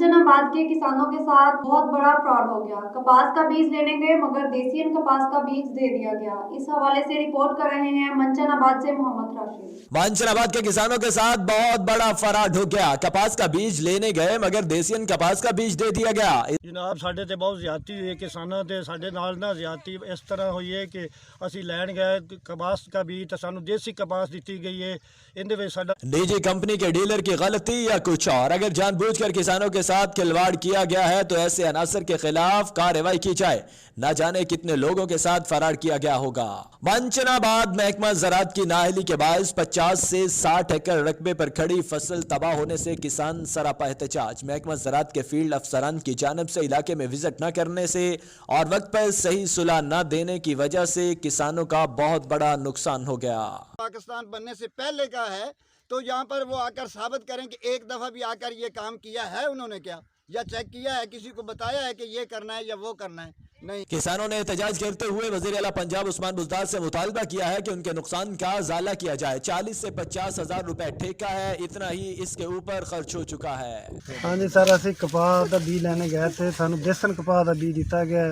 मंचनाबाद के किसानों के साथ बहुत बड़ा फ्रॉड हो गया। कपास का बीज लेने गए मगर देसियन कपास का बीज दे दिया गया। इस हवाले से रिपोर्ट कर रहे हैं मंचनाबाद से मोहम्मद राशिद। मंचनाबाद के किसानों के साथ बहुत बड़ा फ्रॉड हो गया। कपास का बीज लेने गए मगर देसियन कपास का बीज दे दिया गया। जनाब साढ़े ते बहुत ज्यादती हुई है, किसानों ते साढ़े नाल ना ज्यादती इस तरह हुई है कि असी लैन गए कपास का बीज तो सानू देसी कपास दी गई है। इनदे विच साडा निजी कंपनी के डीलर की गलती या कुछ और। अगर जानबूझकर किसानों के साथ खिलवाड़ किया गया है तो ऐसे अनासर के खिलाफ कार्रवाई की जाए। न जाने कितने लोगों के साथ फरार किया गया होगा। मंचनाबाद महकमा ज़राअत की नाअहली के बायस 50 से 60 एकड़ रकबे पर खड़ी फसल तबाह होने से किसान सरापा एहतजाज। महकमा ज़राअत के फील्ड अफसरान की जानिब से इलाके में विजिट न करने से और वक्त पर सही सुलह न देने की वजह से किसानों का बहुत बड़ा नुकसान हो गया। पाकिस्तान बनने से पहले का है तो यहाँ पर वो आकर साबित करें कि एक दफ़ा भी आकर ये काम किया है उन्होंने, क्या या चेक किया है, किसी को बताया है कि ये करना है या वो करना है? नहीं। किसानों ने एहतजाज करते हुए वज़ीर आला पंजाब उस्मान बुज़दार से मुतालबा किया है कि उनके नुकसान का ज़ाला किया जाए। 40 से 50 हज़ार रुपए ठेका है, इतना ही इसके ऊपर खर्च हो चुका है। हाँ जी सर, असी कपास का बीज लैने गए थे, सानू देसन कपास का बीज दिता गया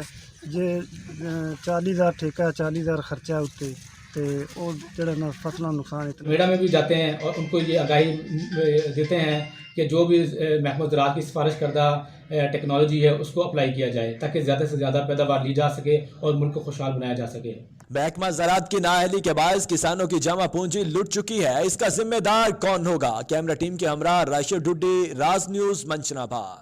जे 40,000 ठेका 40,000 खर्चा उत्ते ते और जड़ा ना फसलों नुकसान इतना। मेड़ा में भी जाते हैं और उनको ये आगाही देते हैं कि जो भी महकमा ज़राअत की सिफारिश करदा टेक्नोलॉजी है उसको अप्लाई किया जाए ताकि ज़्यादा से ज़्यादा पैदावार ली जा सके और मुल्क को खुशहाल बनाया जा सके। महकमा ज़राअत की नाअहली के बायस किसानों की जमा पूंजी लुट चुकी है। इसका जिम्मेदार कौन होगा? कैमरा टीम के हमरा राशिद डुड्डी, राज न्यूज़, मंचनाबाद।